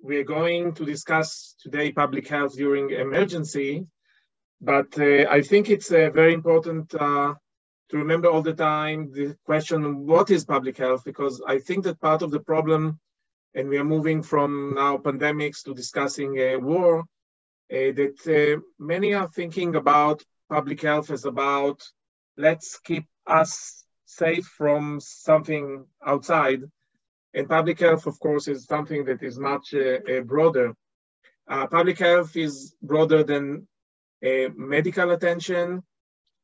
We're going to discuss today public health during emergency, but I think it's very important to remember all the time the question, what is public health? Because I think that part of the problem, and we are moving from now pandemics to discussing war, that many are thinking about public health as about, let's keep us safe from something outside. And public health, of course, is something that is much broader. Public health is broader than medical attention.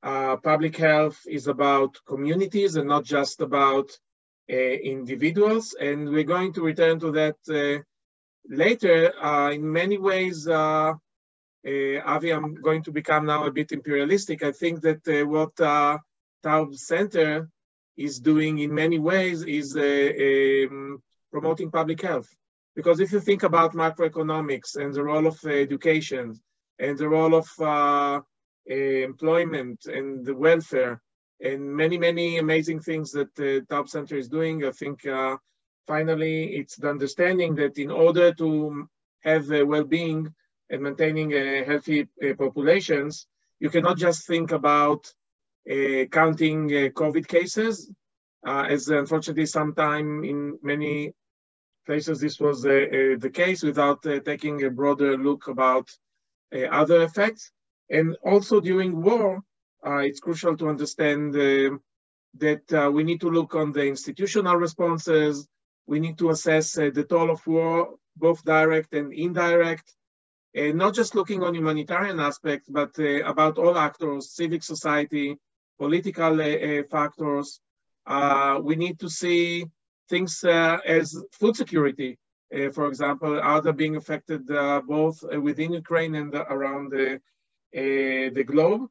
Public health is about communities and not just about individuals. And we're going to return to that later. In many ways, Avi, I'm going to become now a bit imperialistic. I think that what Taub Center is doing in many ways is promoting public health. Because if you think about macroeconomics and the role of education and the role of employment and the welfare and many, many amazing things that the Taub Center is doing, I think finally it's the understanding that in order to have well-being and maintaining healthy populations, you cannot just think about counting COVID cases, as unfortunately sometime in many places this was the case, without taking a broader look about other effects. And also during war, it's crucial to understand that we need to look on the institutional responses. We need to assess the toll of war, both direct and indirect. Not just looking on humanitarian aspects, but about all actors, civic society, political factors. We need to see things as food security, for example, are they being affected both within Ukraine and around the globe.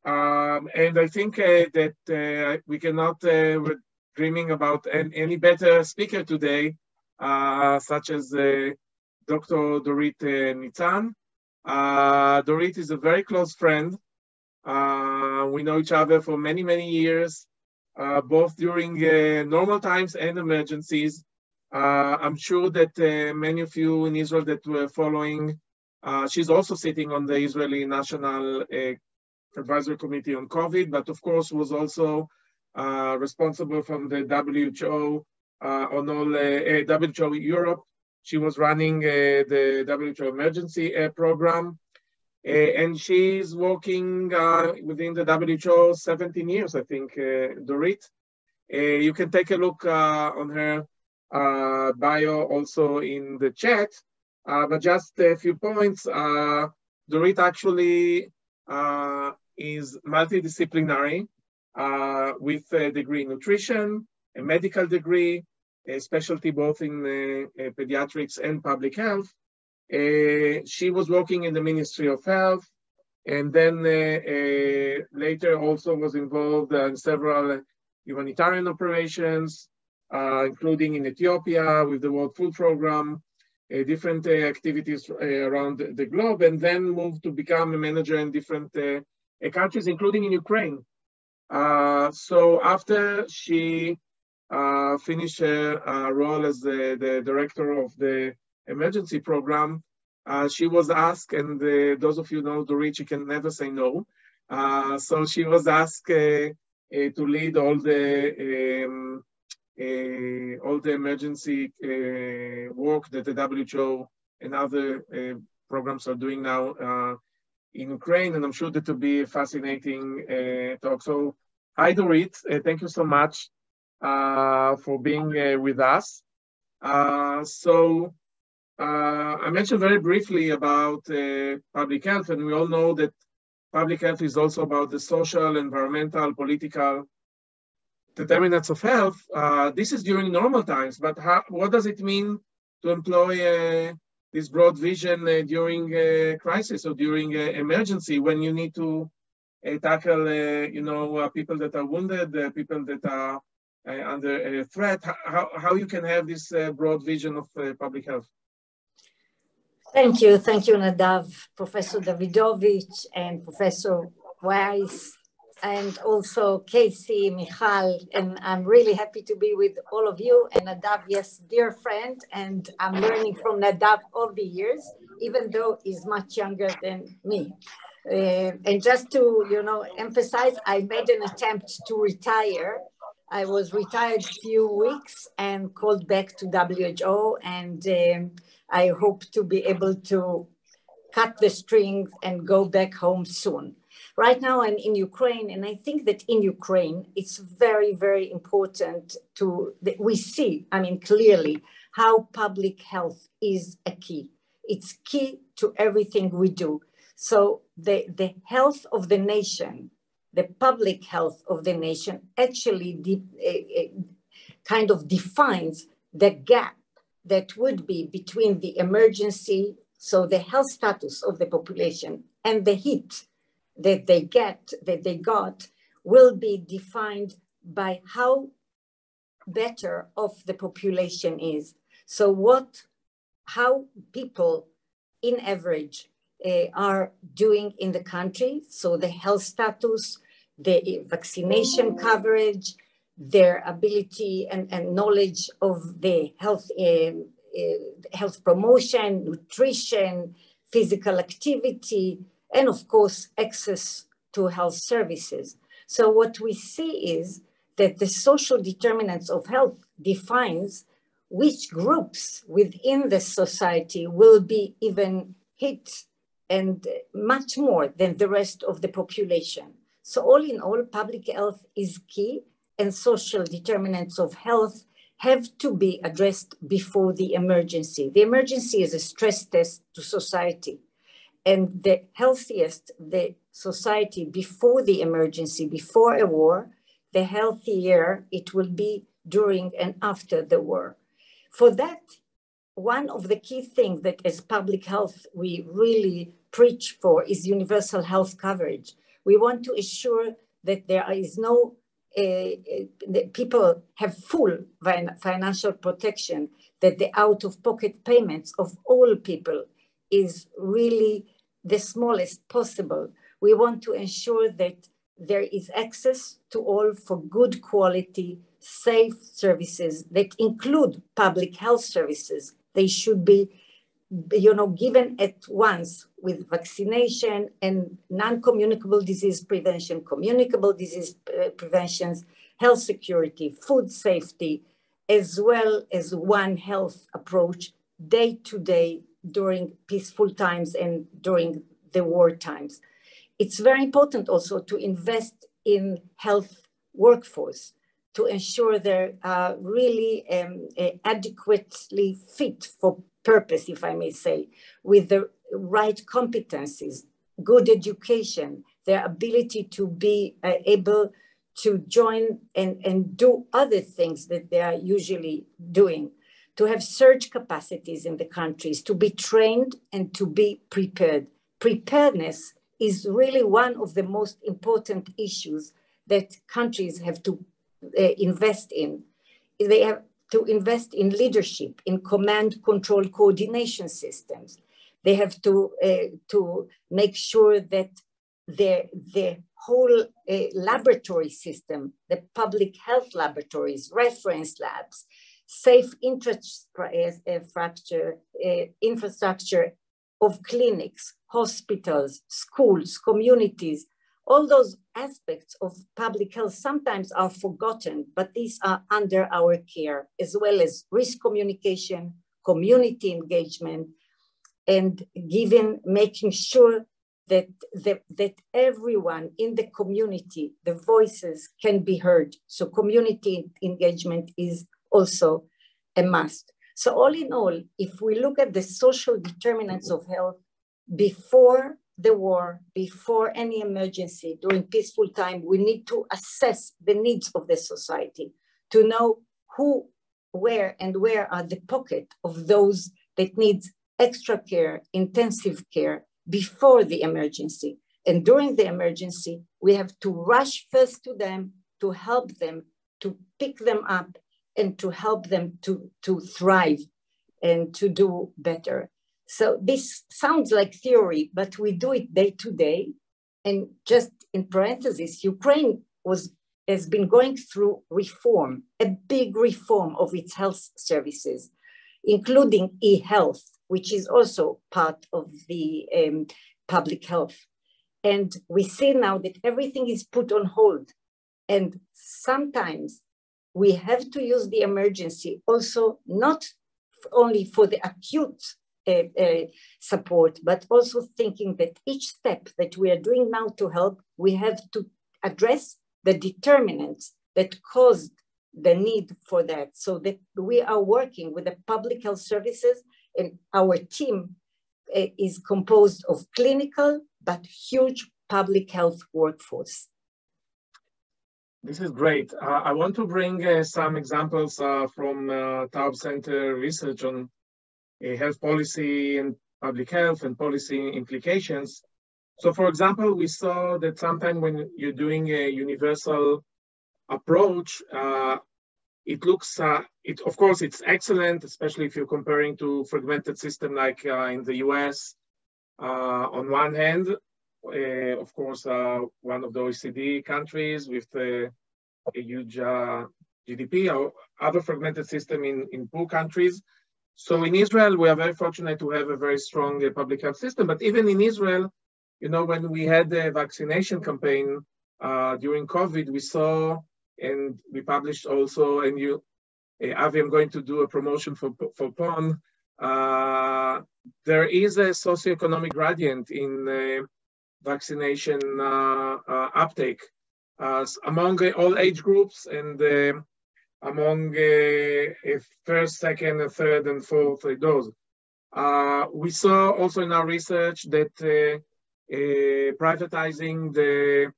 And I think that we cannot, we're dreaming about any better speaker today, such as Dr. Dorit Nitzan. Dorit is a very close friend. We know each other for many, many years, both during normal times and emergencies. I'm sure that many of you in Israel that were following, she's also sitting on the Israeli National Advisory Committee on COVID, but of course was also responsible from the WHO on all WHO Europe. She was running the WHO emergency program, and she's working within the WHO 17 years, I think, Dorit. You can take a look on her bio also in the chat, but just a few points. Dorit actually is multidisciplinary with a degree in nutrition, a medical degree, a specialty both in pediatrics and public health. She was working in the Ministry of Health, and then later also was involved in several humanitarian operations, including in Ethiopia with the World Food Program, different activities around the globe, and then moved to become a manager in different countries, including in Ukraine. So after she finished her role as the director of the emergency program, she was asked, and those of you know Dorit, she can never say no. So she was asked to lead all the emergency work that the WHO and other programs are doing now in Ukraine, and I'm sure that will be a fascinating talk. So, hi Dorit, thank you so much for being with us. I mentioned very briefly about public health, and we all know that public health is also about the social, environmental, political determinants of health. This is during normal times, but what does it mean to employ this broad vision during crisis or during emergency, when you need to tackle, people that are wounded, people that are under threat? How you can have this broad vision of public health? Thank you, Nadav, Professor Davidovitch, and Professor Weiss. and also Casey, Michal, and I'm really happy to be with all of you. And Nadav, yes, dear friend, and I'm learning from Nadav all the years, even though he's much younger than me. And just to, emphasize, I made an attempt to retire. I was retired a few weeks and called back to WHO, and I hope to be able to cut the strings and go back home soon. Right now I'm in Ukraine, and I think that in Ukraine, it's very, very important that we see, clearly, how public health is a key. It's key to everything we do. So the health of the nation, the public health of the nation actually kind of defines the gap that would be between the emergency, so the health status of the population, and the hit that they got will be defined by how better off the population is. So how people in average are doing in the country. So the health status, the vaccination coverage, their ability and knowledge of the health promotion, nutrition, physical activity, and of course, access to health services. So what we see is that the social determinants of health defines which groups within the society will be even hit, and much more than the rest of the population. So all in all, public health is key, and social determinants of health have to be addressed before the emergency. The emergency is a stress test to society. And the healthiest the society before the emergency, before a war, the healthier it will be during and after the war. For that, one of the key things that as public health we really preach for is universal health coverage. We want to ensure that there is that people have full financial protection, that the out-of-pocket payments of all people is really the smallest possible. We want to ensure that there is access to all for good quality, safe services that include public health services. They should be, given at once with vaccination and non-communicable disease prevention, communicable disease preventions, health security, food safety, as well as One Health approach day to day during peaceful times and during the war times. It's very important also to invest in health workforce to ensure they're really adequately fit for purpose, if I may say, with the right competencies, good education, their ability to be able to join and do other things that they are usually doing, to have surge capacities in the countries, to be trained and to be prepared. Preparedness is really one of the most important issues that countries have to invest in. They have to invest in leadership, in command, control, coordination systems. They have to make sure that the whole laboratory system, the public health laboratories, reference labs, safe infrastructure of clinics, hospitals, schools, communities, all those aspects of public health sometimes are forgotten, but these are under our care, as well as risk communication, community engagement, and making sure that everyone in the community, the voices can be heard. So community engagement is also a must. So all in all, if we look at the social determinants of health before the war, before any emergency, during peaceful time, we need to assess the needs of the society to know who, where are the pocket of those that need extra care, intensive care before the emergency. And during the emergency, we have to rush first to them, to help them, to pick them up, and to help them to thrive and to do better. So this sounds like theory, but we do it day to day. And just in parentheses, Ukraine has been going through reform, a big reform of its health services, including e-health, which is also part of the public health. And we see now that everything is put on hold. And sometimes we have to use the emergency also not only for the acute support, but also thinking that each step that we are doing now to help, we have to address the determinants that caused the need for that, so that we are working with the public health services, and our team is composed of clinical but huge public health workforce. This is great. I want to bring some examples from Taub Center research on health policy and public health and policy implications. So for example, we saw that sometimes when you're doing a universal approach, it looks, of course, it's excellent, especially if you're comparing to fragmented system like in the US. On one hand, of course, one of the OECD countries with a huge GDP, or other fragmented system in poor countries. So in Israel, we are very fortunate to have a very strong public health system. But even in Israel, you know, when we had the vaccination campaign during COVID, we saw, and we published also, and Avi, I'm going to do a promotion for PON. There is a socioeconomic gradient in vaccination uptake among all age groups and among first, second, and third, and fourth dose. We saw also in our research that privatizing the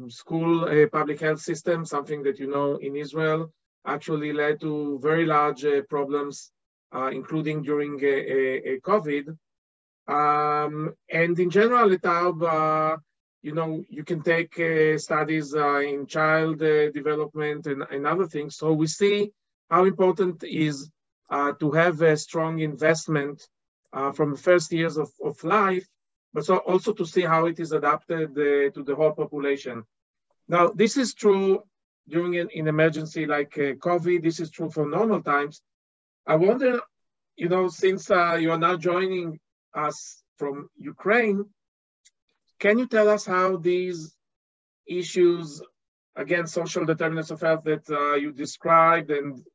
school public health system, something that you know in Israel, actually led to very large problems, including during COVID. And in general, at Taub, you know, you can take studies in child development and other things. So we see how important it is to have a strong investment from the first years of life, but so also to see how it is adapted to the whole population. Now, this is true during an emergency like COVID. This is true for normal times. I wonder, you know, since you are now joining us from Ukraine, can you tell us how these issues, again, social determinants of health that you described, and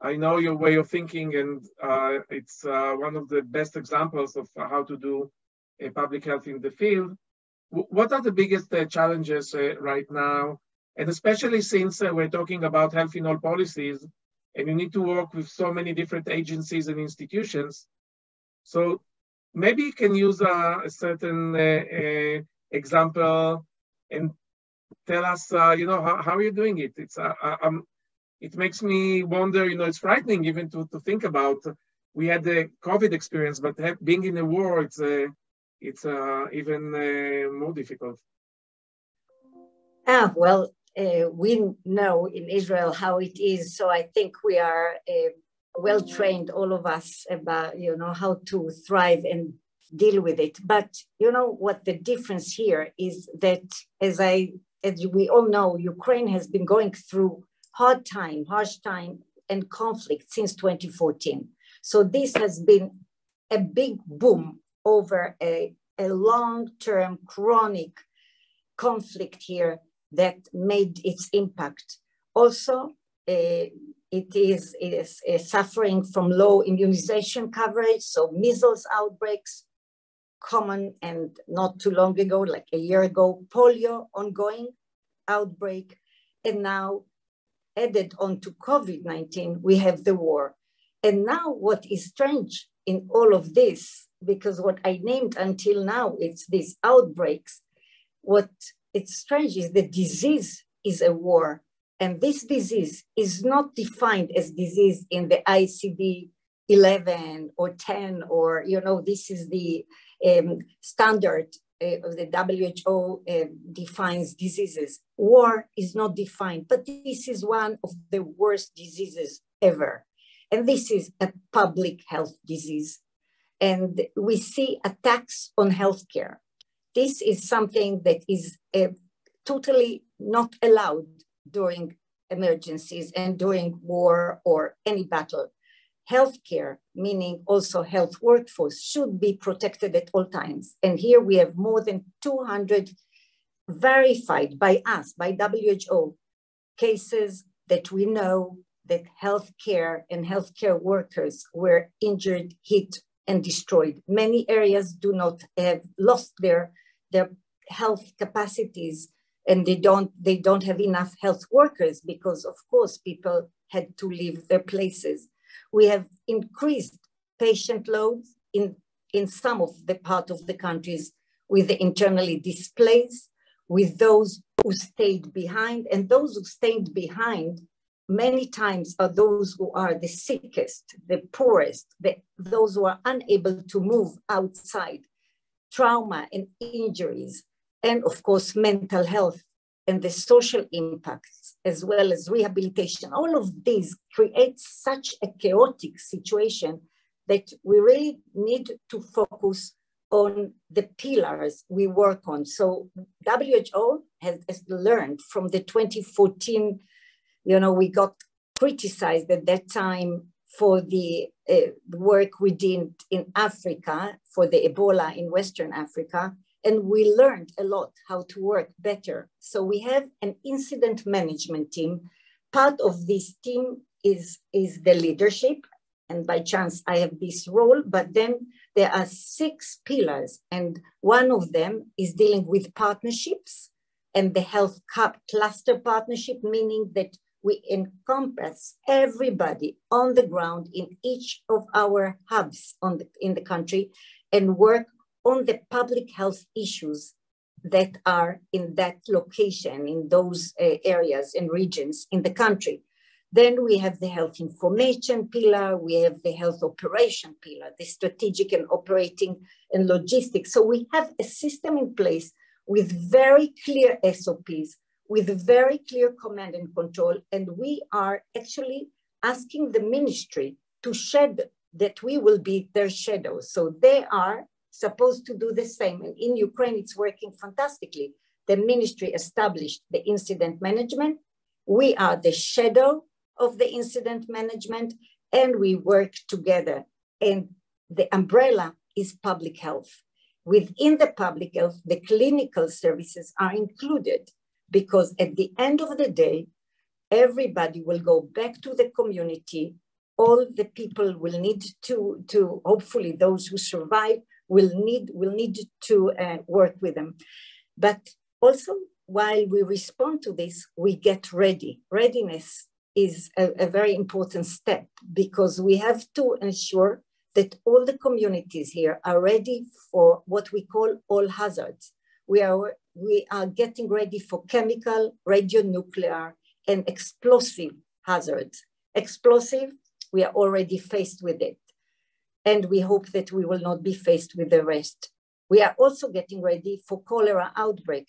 I know your way of thinking, and it's one of the best examples of how to do public health in the field. What are the biggest challenges right now? And especially since we're talking about health in all policies, and you need to work with so many different agencies and institutions. So maybe you can use a certain example and tell us, you know, how are you doing it? It's it makes me wonder, you know, it's frightening even to think about. We had the COVID experience, but being in a war, it's even more difficult. Well, we know in Israel how it is, so I think we are well trained, all of us, about, you know, how to thrive and deal with it. But you know what the difference here is, that as we all know, Ukraine has been going through harsh time and conflict since 2014. So this has been a big boom over a long-term chronic conflict here that made its impact. Also, it is suffering from low immunization coverage, so measles outbreaks, common, and not too long ago, like a year ago, polio ongoing outbreak, and now added on to COVID-19, we have the war. And now what is strange in all of this, because what I named until now, it's these outbreaks, what it's strange is the disease is a war. And this disease is not defined as disease in the ICD-11 or 10, or, you know, this is the standard of the WHO defines diseases. War is not defined, but this is one of the worst diseases ever. And this is a public health disease. And we see attacks on healthcare. this is something that is totally not allowed during emergencies and during war or any battle. Healthcare, meaning also health workforce, should be protected at all times. And here we have more than 200 verified by us, by WHO, cases that we know that healthcare and healthcare workers were injured, hit, and destroyed. Many areas do not have lost their health capacities, and they don't have enough health workers because, of course, people had to leave their places. We have increased patient loads in some of the part of the countries with the internally displaced, with those who stayed behind, and those who stayed behind many times are those who are the sickest, the poorest, those who are unable to move outside. Trauma and injuries, and of course, mental health and the social impacts, as well as rehabilitation. All of these create such a chaotic situation that we really need to focus on the pillars we work on. So WHO has learned from the 2014, we got criticized at that time for the work we did in Africa, for the Ebola in Western Africa, and we learned a lot how to work better. So we have an incident management team. Part of this team is the leadership, and by chance I have this role, but then there are 6 pillars, and one of them is dealing with partnerships and the health cluster partnership, meaning that we encompass everybody on the ground in each of our hubs in the country and work on the public health issues that are in that location, in those areas and regions in the country. Then we have the health information pillar, we have the health operation pillar, the strategic and operating and logistics. So we have a system in place with very clear SOPs, with very clear command and control. And we are actually asking the ministry to shed that we will be their shadows. So they are supposed to do the same. And in Ukraine, it's working fantastically. The ministry established the incident management. We are the shadow of the incident management, and we work together. And the umbrella is public health. Within the public health, the clinical services are included, because at the end of the day, everybody will go back to the community. All the people will need to hopefully those who survive will need to work with them. But also, while we respond to this, we get ready. Readiness is a very important step, because we have to ensure that all the communities here are ready for what we call all hazards. We are getting ready for chemical, radionuclear, and explosive hazards. Explosive, we are already faced with it. And we hope that we will not be faced with the rest. We are also getting ready for cholera outbreak.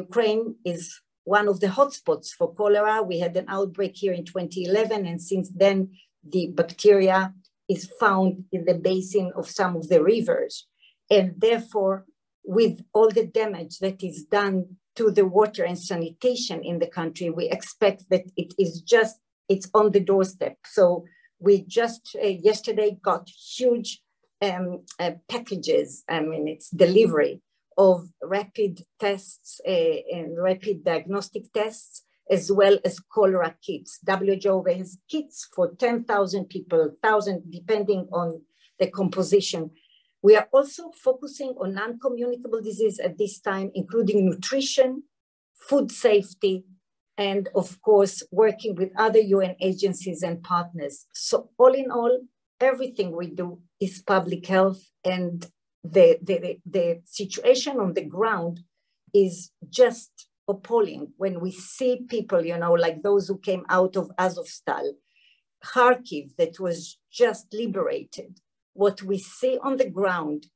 Ukraine is one of the hotspots for cholera. We had an outbreak here in 2011, and since then, the bacteria is found in the basin of some of the rivers. And therefore, with all the damage that is done to the water and sanitation in the country, we expect that it's on the doorstep. So we just yesterday got huge packages, it's delivery of rapid tests and rapid diagnostic tests, as well as cholera kits. WHO has kits for 10,000 people, 1,000, depending on the composition. We are also focusing on non-communicable disease at this time, including nutrition, food safety, and of course, working with other UN agencies and partners. So all in all, everything we do is public health, and the situation on the ground is just appalling when we see people, like those who came out of Azovstal, Kharkiv that was just liberated. What we see on the ground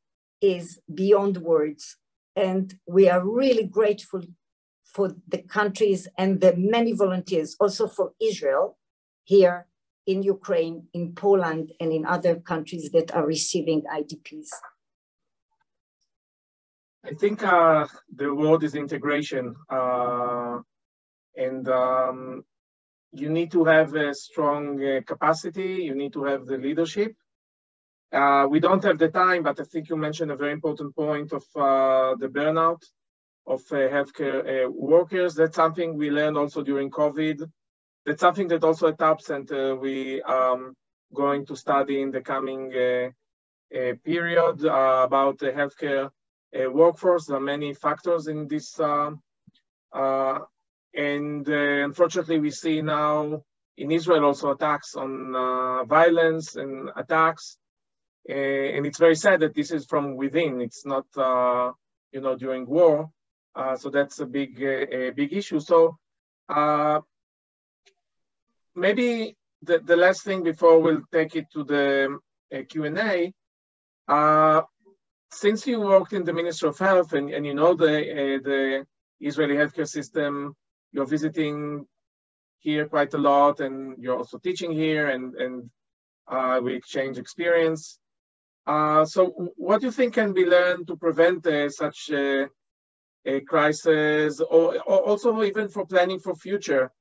is beyond words. And we are really grateful for the countries and the many volunteers, also from Israel, here in Ukraine, in Poland, and in other countries that are receiving IDPs. I think the word is integration, and you need to have a strong capacity. You need to have the leadership. We don't have the time, but I think you mentioned a very important point of the burnout of healthcare workers. That's something we learned also during COVID. That's something that also at Taub Center we going to study in the coming period about the healthcare workforce. There are many factors in this, and unfortunately we see now in Israel also attacks on violence and attacks, and it's very sad that this is from within. It's not, you know, during war. So that's a big issue. So maybe the last thing before we'll take it to the Q&A. Since you worked in the Ministry of Health and you know the Israeli healthcare system, you're visiting here quite a lot, and you're also teaching here, and we exchange experience. So what do you think can be learned to prevent such a crisis, or also even for planning for future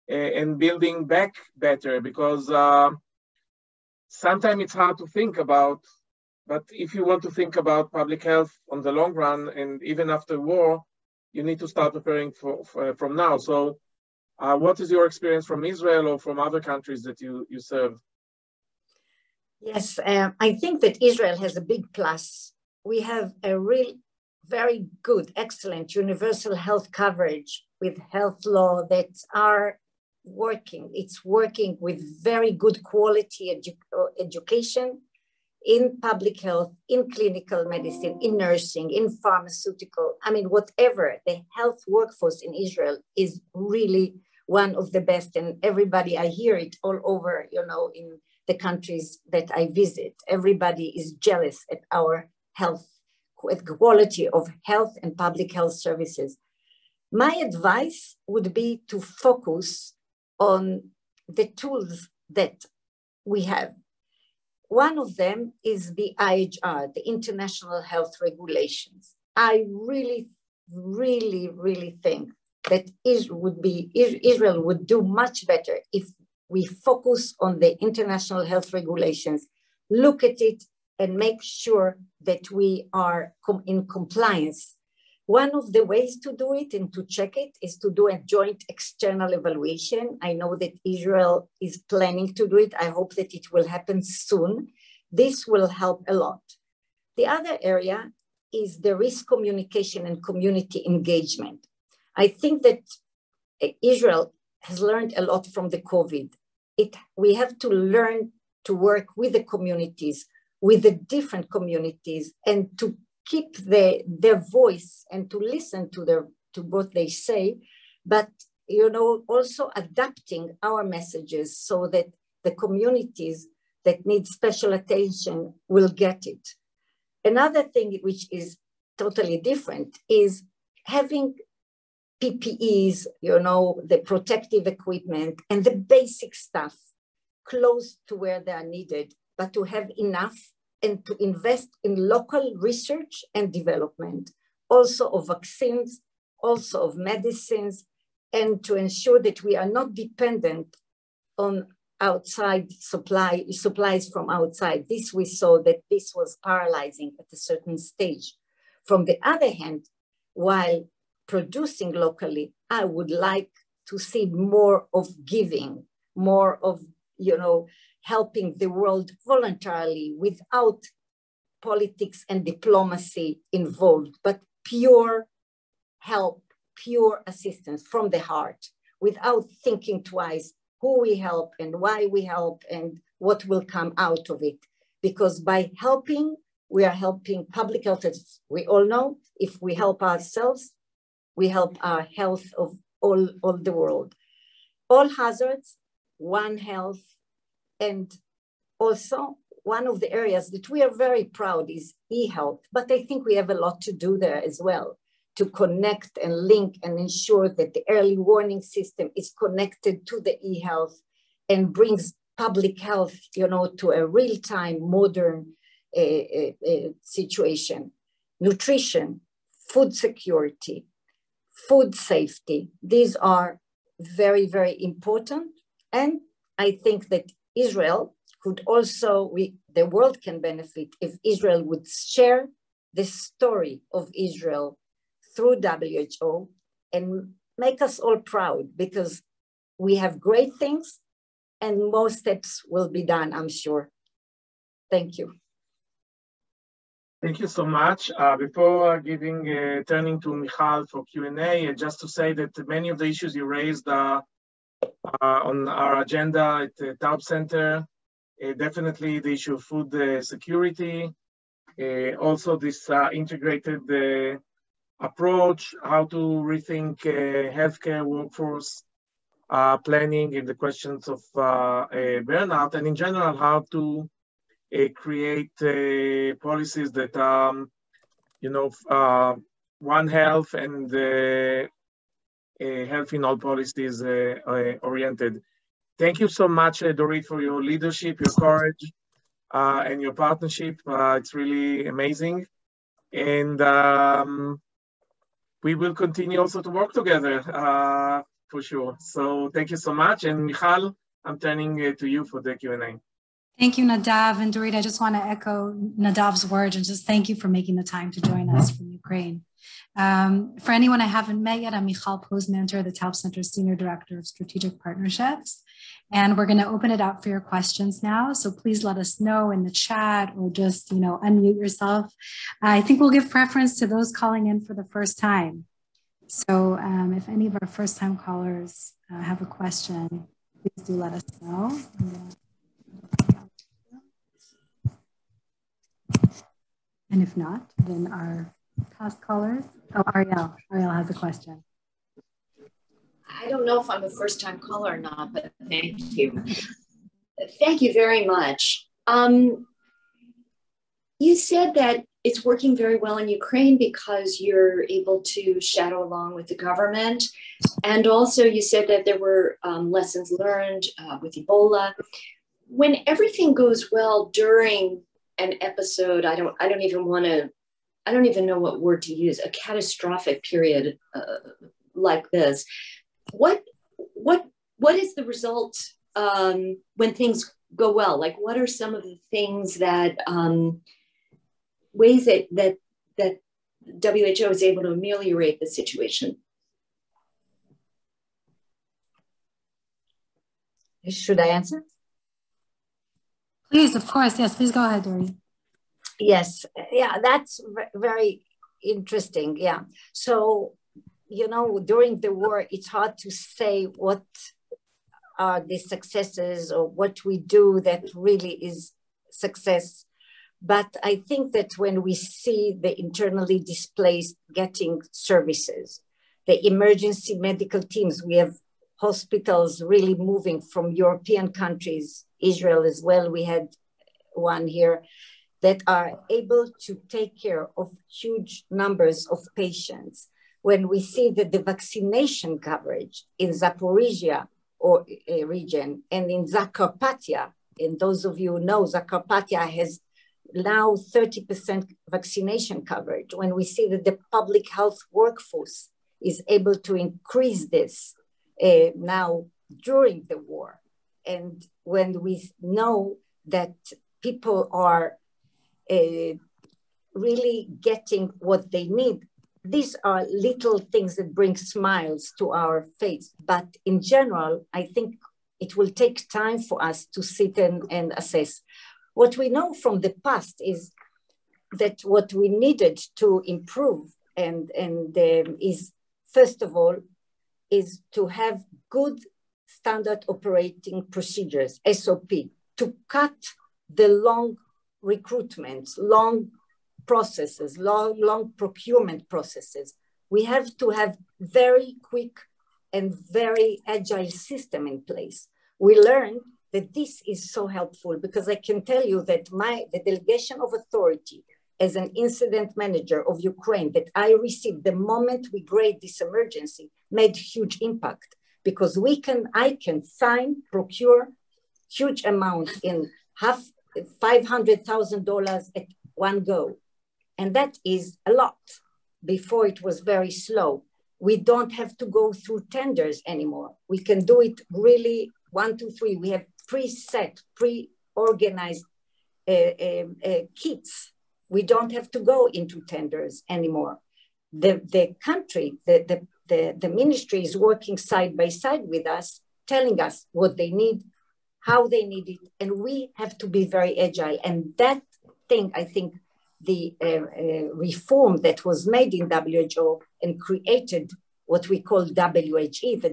and building back better? Because sometimes it's hard to think about, but if you want to think about public health on the long run and even after war, you need to start preparing from now. So what is your experience from Israel or from other countries that you serve? Yes, I think that Israel has a big plus. We have a real, very good, excellent universal health coverage with health law that are working. It's working with very good quality education in public health, in clinical medicine, in nursing, in pharmaceutical. I mean, whatever, the health workforce in Israel is really one of the best. And everybody, I hear it all over, you know, in the countries that I visit. Everybody is jealous at our health, at quality of health and public health services. My advice would be to focus on the tools that we have. One of them is the IHR, the International Health Regulations. I really, really, really think that Israel would do much better if we focus on the International Health Regulations, look at it, and make sure that we are in compliance. One of the ways to do it and to check it is to do a joint external evaluation. I know that Israel is planning to do it. I hope that it will happen soon. This will help a lot. The other area is the risk communication and community engagement. I think that Israel has learned a lot from the COVID. We have to learn to work with the communities, with the different communities, and to keep their voice and to listen to what they say, but you know, also adapting our messages so that the communities that need special attention will get it. Another thing which is totally different is having PPEs, you know, the protective equipment and the basic stuff close to where they are needed, but to have enough and to invest in local research and development, also of vaccines, also of medicines, and to ensure that we are not dependent on outside supplies from outside. This we saw that this was paralyzing at a certain stage. From the other hand, while producing locally, I would like to see more of giving, more of, you know, helping the world voluntarily without politics and diplomacy involved, but pure help, pure assistance from the heart, without thinking twice who we help and why we help and what will come out of it. Because by helping, we are helping public health, as we all know. If we help ourselves, we help our health of all the world. All hazards, one health. And also one of the areas that we are very proud is e-health, but I think we have a lot to do there as well, to connect and link and ensure that the early warning system is connected to the e-health and brings public health, you know, to a real-time modern situation. Nutrition, food security, food safety. These are very, very important. And I think that Israel could also, the world can benefit if Israel would share the story of Israel through WHO and make us all proud, because we have great things and more steps will be done, I'm sure. Thank you. Thank you so much. Before turning to Michal for Q&A, just to say that many of the issues you raised are on our agenda at the Taub Center. Definitely the issue of food security. Also this integrated approach, how to rethink healthcare workforce planning and the questions of burnout, and in general, how to create policies that One Health and Health in All policies oriented. Thank you so much, Dorit, for your leadership, your courage, and your partnership. It's really amazing. And we will continue also to work together for sure. So thank you so much. And Michal, I'm turning to you for the Q&A. Thank you, Nadav. And Dorit, I just want to echo Nadav's words and just thank you for making the time to join us from Ukraine. For anyone I haven't met yet, I'm Michal Posmanter, the Taub Center Senior Director of Strategic Partnerships. And we're going to open it up for your questions now. So please let us know in the chat or just, unmute yourself. I think we'll give preference to those calling in for the first time. So if any of our first-time callers have a question, please do let us know. And if not, then our past callers. Oh, Ariel has a question. I don't know if I'm a first-time caller or not, but thank you. Thank you very much. You said that it's working very well in Ukraine because you're able to shadow along with the government. And also you said that there were lessons learned with Ebola. When everything goes well during an episode, I don't even know what word to use, a catastrophic period like this. What is the result when things go well? Like, what are some of the things that ways that WHO is able to ameliorate the situation? Should I answer? Please, of course. Yes, please go ahead, Dorit. Yes. Yeah, that's very interesting. Yeah. So, during the war, it's hard to say what are the successes or what we do that really is success. But I think that when we see the internally displaced getting services, the emergency medical teams, we have hospitals really moving from European countries, Israel as well, we had one here, that are able to take care of huge numbers of patients. When we see that the vaccination coverage in Zaporizhia or a region and in Zakarpattia, and those of you who know, Zakarpattia has now 30% vaccination coverage. When we see that the public health workforce is able to increase this now during the war, and when we know that people are really getting what they need, these are little things that bring smiles to our face. But in general, I think it will take time for us to sit and assess. What we know from the past is that what we needed to improve is, first of all, is to have good standard operating procedures, SOP, to cut the long recruitments, long processes, long procurement processes. We have to have very quick and very agile system in place. We learned that this is so helpful because I can tell you that the delegation of authority as an incident manager of Ukraine that I received the moment we grade this emergency made huge impact, because I can procure huge amounts in $500,000 at one go. And that is a lot. before it was very slow. We don't have to go through tenders anymore. We can do it really 1, 2, 3. We have preset, pre-organized kits. We don't have to go into tenders anymore. The country, the ministry is working side by side with us, telling us what they need, how they need it, and we have to be very agile. And that thing, I think, the reform that was made in WHO and created what we call WHE, the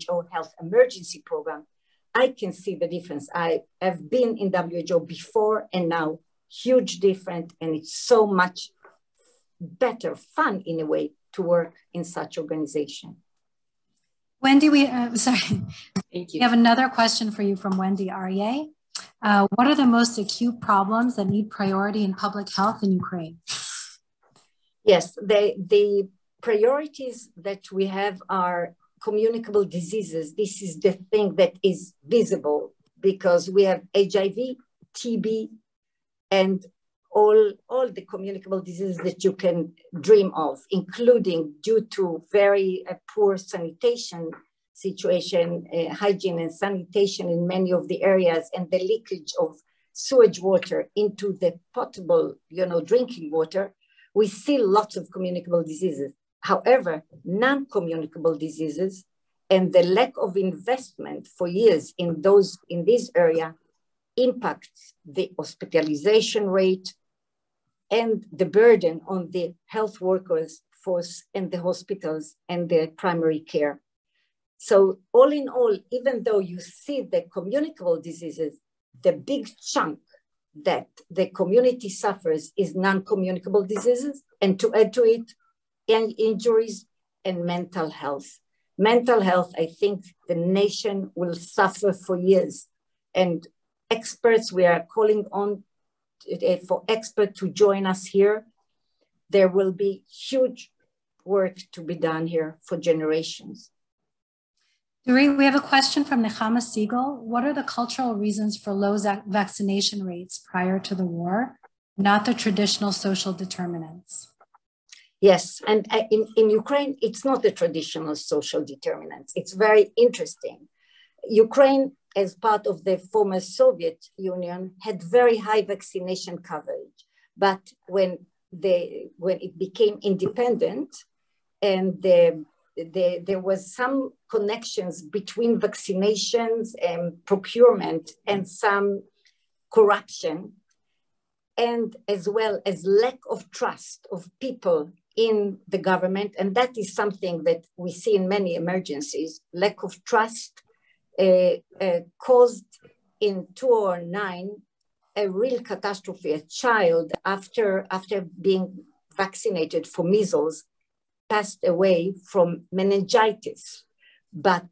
WHO Health Emergency Program, I can see the difference. I have been in WHO before and now, huge difference, and it's so much better, fun in a way, to work in such organization. Wendy, Thank you. We have another question for you from Wendy Aryeh. What are the most acute problems that need priority in public health in Ukraine? Yes, the priorities that we have are communicable diseases. This is the thing that is visible because we have HIV, TB, and all the communicable diseases that you can dream of, including due to very poor sanitation situation, hygiene and sanitation in many of the areas, and the leakage of sewage water into the potable, drinking water. We see lots of communicable diseases. However, non-communicable diseases and the lack of investment for years in this area impacts the hospitalization rate and the burden on the health workers force and the hospitals and the primary care. So all in all, even though you see the communicable diseases, the big chunk that the community suffers is non-communicable diseases, and to add to it, injuries and mental health. Mental health, I think the nation will suffer for years. And experts, we are calling on for experts to join us here. There will be huge work to be done here for generations. Dorit, we have a question from Nechama Siegel. What are the cultural reasons for low vaccination rates prior to the war, not the traditional social determinants? Yes, and in Ukraine, it's not the traditional social determinants. It's very interesting. Ukraine, as part of the former Soviet Union, had very high vaccination coverage. But when it became independent, and there was some connections between vaccinations and procurement and some corruption, and as well as lack of trust of people in the government. And that is something that we see in many emergencies. Lack of trust caused in 2009 a real catastrophe. A child, after being vaccinated for measles, passed away from meningitis. But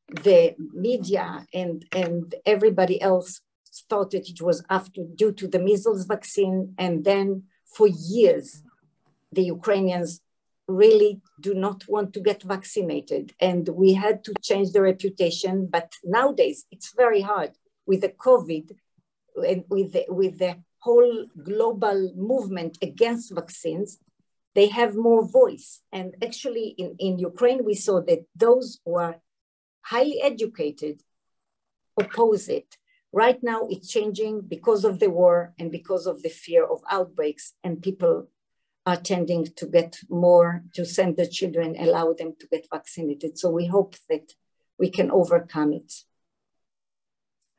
the media and everybody else thought that it was due to the measles vaccine. And then for years, the Ukrainians really do not want to get vaccinated. And we had to change the reputation. But nowadays, it's very hard with the COVID and with the whole global movement against vaccines. They have more voice. And actually in Ukraine, we saw that those who are highly educated oppose it. Right now, it's changing because of the war and because of the fear of outbreaks, and people are tending to get more, to send their children, allow them to get vaccinated. So we hope that we can overcome it.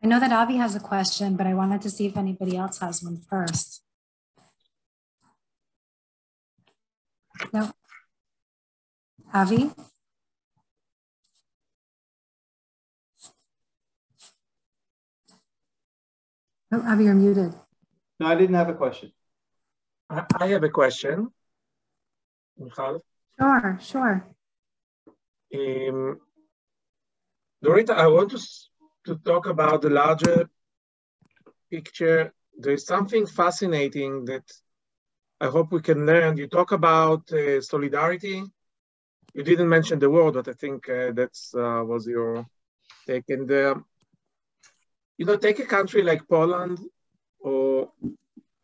I know that Avi has a question, but I wanted to see if anybody else has one first. No. Avi? Oh, Avi, you're muted. No, I didn't have a question. I have a question. Michal? Sure. Dorit, I want to talk about the larger picture. There's something fascinating that I hope we can learn. You talk about solidarity. You didn't mention the word, but I think that's was your take. And take a country like Poland or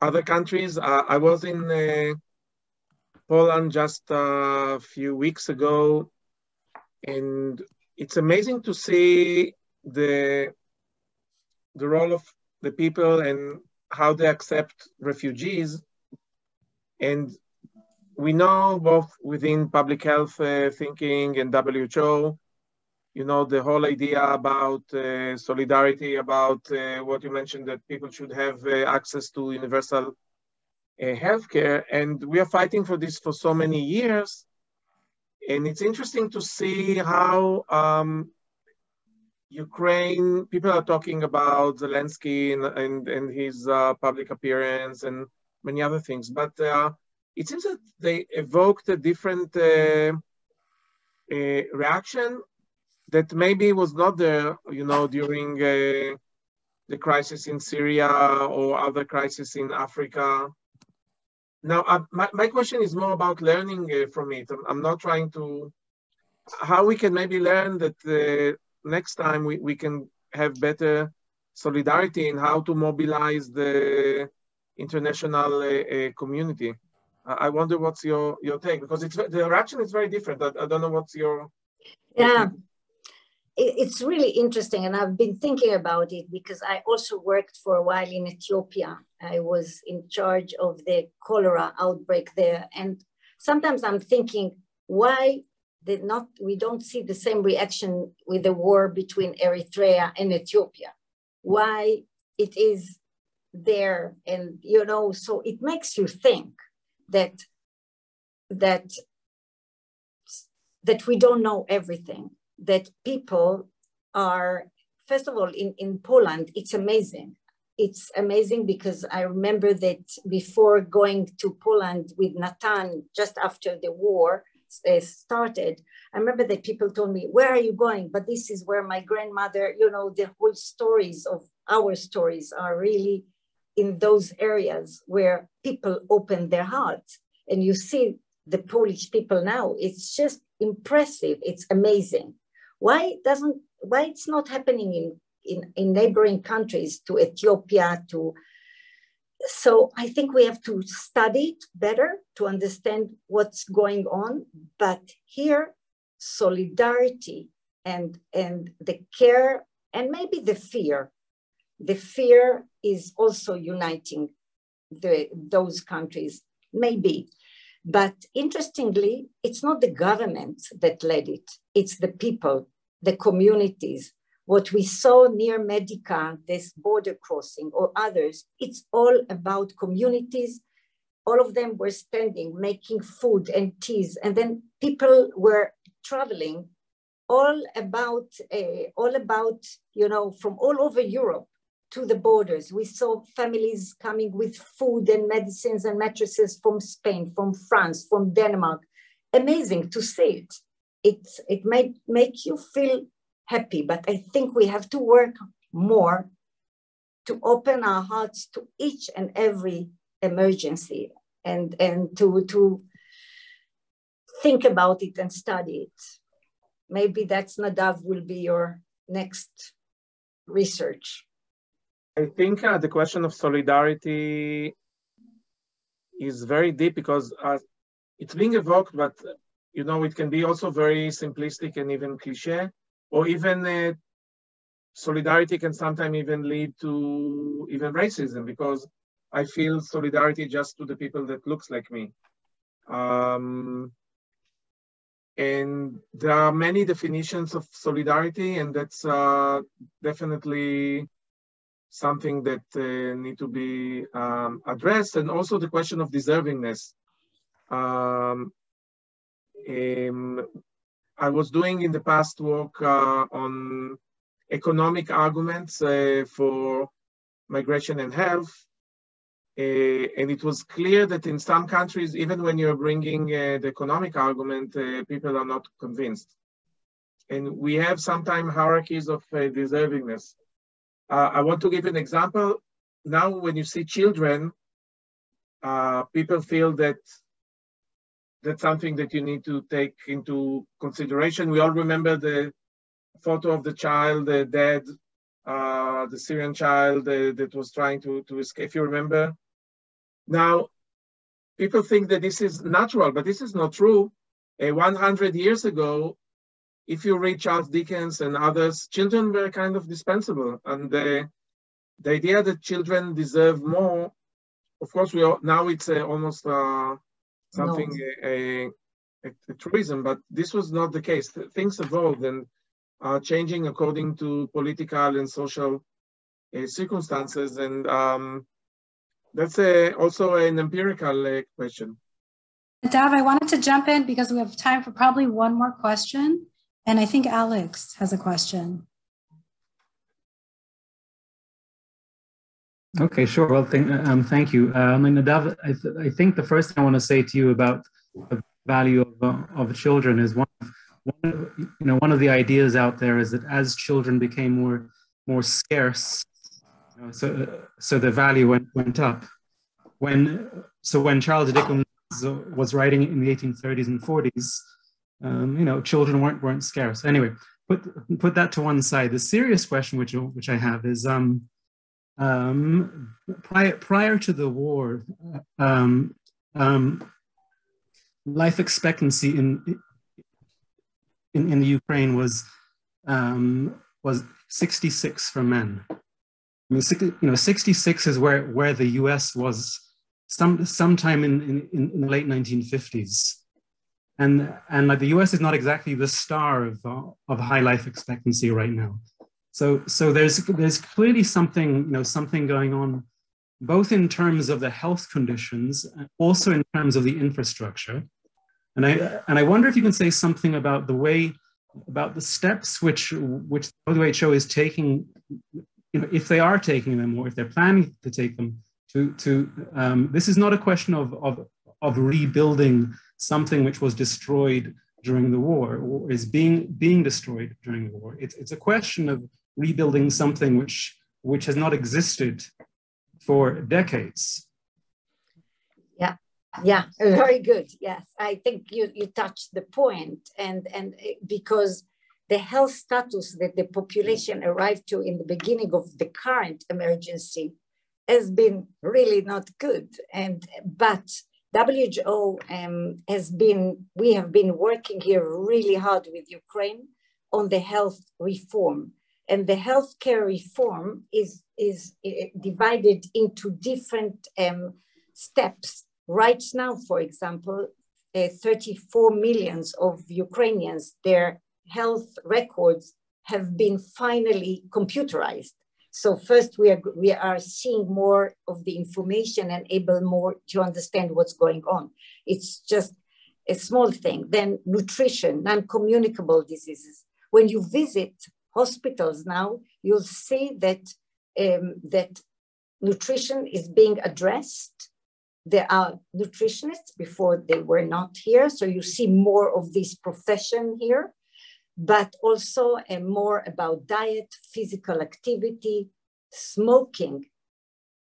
other countries. I was in Poland just a few weeks ago, and it's amazing to see the role of the people and how they accept refugees. And we know both within public health thinking and WHO, you know, the whole idea about solidarity, about what you mentioned, that people should have access to universal healthcare. And we are fighting for this for so many years. And it's interesting to see how Ukraine, people are talking about Zelensky and his public appearance and many other things, but it seems that they evoked a different reaction that maybe was not there, you know, during the crisis in Syria or other crises in Africa. Now, my question is more about learning from it. I'm not trying to, how we can maybe learn that next time we can have better solidarity in how to mobilize the international community. I wonder what's your take, because the reaction is very different. I don't know what's your... Yeah, it's really interesting. And I've been thinking about it because I also worked for a while in Ethiopia. I was in charge of the cholera outbreak there. And sometimes I'm thinking, why we don't see the same reaction with the war between Eritrea and Ethiopia? Why it is there? And, you know, so it makes you think that we don't know everything, that people are, first of all, in Poland, it's amazing. It's amazing because I remember that before going to Poland with Nitzan, just after the war started, I remember that people told me, where are you going? But this is where my grandmother, you know, the whole stories of our stories are really in those areas where people open their hearts. And you see the Polish people now, it's just impressive. It's amazing. Why it's not happening in neighboring countries to Ethiopia, so I think we have to study it better to understand what's going on. But here, solidarity and the care and maybe the fear is also uniting those countries, maybe. But interestingly, it's not the government that led it. It's the people, the communities. What we saw near Medica, this border crossing or others, it's all about communities. All of them were standing, making food and teas. And then people were traveling all about, you know, from all over Europe to the borders. We saw families coming with food and medicines and mattresses from Spain, from France, from Denmark. Amazing to see it. It may make you feel happy, but I think we have to work more to open our hearts to each and every emergency and to think about it and study it. Maybe that's Nadav will be your next research. I think the question of solidarity is very deep because it's being evoked, but you know, it can be also very simplistic and even cliche. Or even solidarity can sometimes even lead to even racism, because I feel solidarity just to the people that looks like me. And there are many definitions of solidarity, and that's definitely something that need to be addressed. And also the question of deservingness. I was doing in the past work on economic arguments for migration and health. And it was clear that in some countries, even when you're bringing the economic argument, people are not convinced. And we have sometimes hierarchies of deservingness. I want to give an example. Now, when you see children, people feel that that's something that you need to take into consideration. We all remember the photo of the child, the dead, the Syrian child that was trying to escape, if you remember. Now, people think that this is natural, but this is not true. 100 years ago, if you read Charles Dickens and others, children were kind of dispensable. And the idea that children deserve more, of course, now it's almost something, a truism, but this was not the case. Things evolved and are changing according to political and social circumstances. And that's also an empirical question. Nadav, I wanted to jump in because we have time for probably one more question. And I think Alex has a question. Okay, sure. Well, thank you. Nadav, I think the first thing I want to say to you about the value of children is one of the ideas out there is that as children became more scarce, so the value went up. When Charles Dickens was writing in the 1830s and 40s, children weren't scarce. Anyway, put that to one side. The serious question which I have is prior to the war, life expectancy in the Ukraine was 66 for men. I mean, 66 is where the U.S. was sometime in the late 1950s. And like the U.S. is not exactly the star of high life expectancy right now. So there's clearly something going on, both in terms of the health conditions, and also in terms of the infrastructure. And I wonder if you can say something about the steps which the WHO is taking, if they are taking them or if they're planning to take them. This is not a question of rebuilding something which was destroyed during the war or is being destroyed during the war. It's a question of rebuilding something which has not existed for decades. Yeah, very good. Yes, I think you touched the point, and because the health status that the population arrived to in the beginning of the current emergency has been really not good, but WHO we have been working here really hard with Ukraine on the health reform. And the healthcare reform is divided into different steps. Right now, for example, 34 million of Ukrainians, their health records have been finally computerized. So first we are seeing more of the information and able more to understand what's going on. It's just a small thing. Then nutrition, non-communicable diseases. When you visit hospitals now, you'll see that that nutrition is being addressed. There are nutritionists before they were not here. So you see more of this profession here, but also more about diet, physical activity, smoking,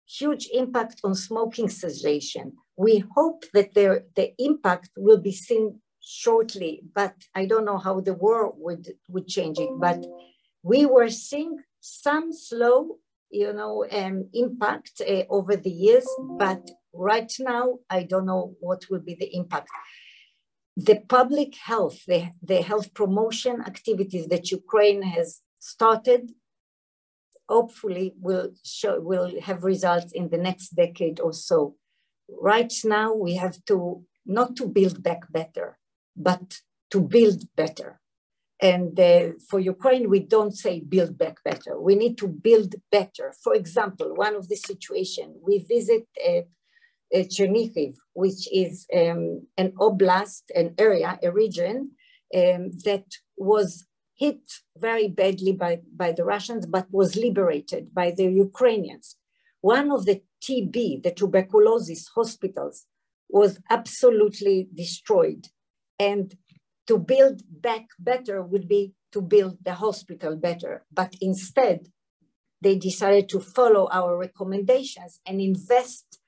huge impact on smoking cessation. We hope that the impact will be seen shortly, but I don't know how the war would change it. But we were seeing some slow, impact over the years, but right now, I don't know what will be the impact. The public health, the health promotion activities that Ukraine has started, hopefully will have results in the next decade or so. Right now, we have to, not to build back better, but to build better. And for Ukraine, we don't say build back better. We need to build better. For example, one of the situations, we visit Chernihiv, which is an oblast, an area, a region that was hit very badly by the Russians, but was liberated by the Ukrainians. One of the TB, the tuberculosis hospitals, was absolutely destroyed. And to build back better would be to build the hospital better. But instead, they decided to follow our recommendations and invest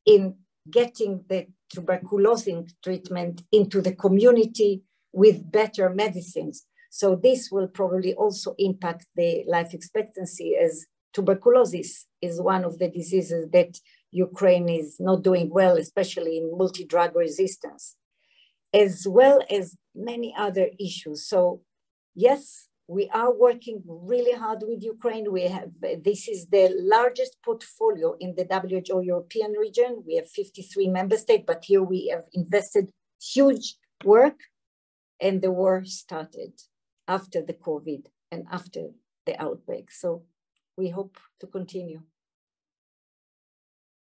in getting the tuberculosis treatment into the community with better medicines. So this will probably also impact the life expectancy, as tuberculosis is one of the diseases that Ukraine is not doing well, especially in multi-drug resistance, as well as many other issues. So yes, we are working really hard with Ukraine. This is the largest portfolio in the WHO European region. We have 53 member states, but here we have invested huge work, and the war started after the COVID and after the outbreak. So we hope to continue.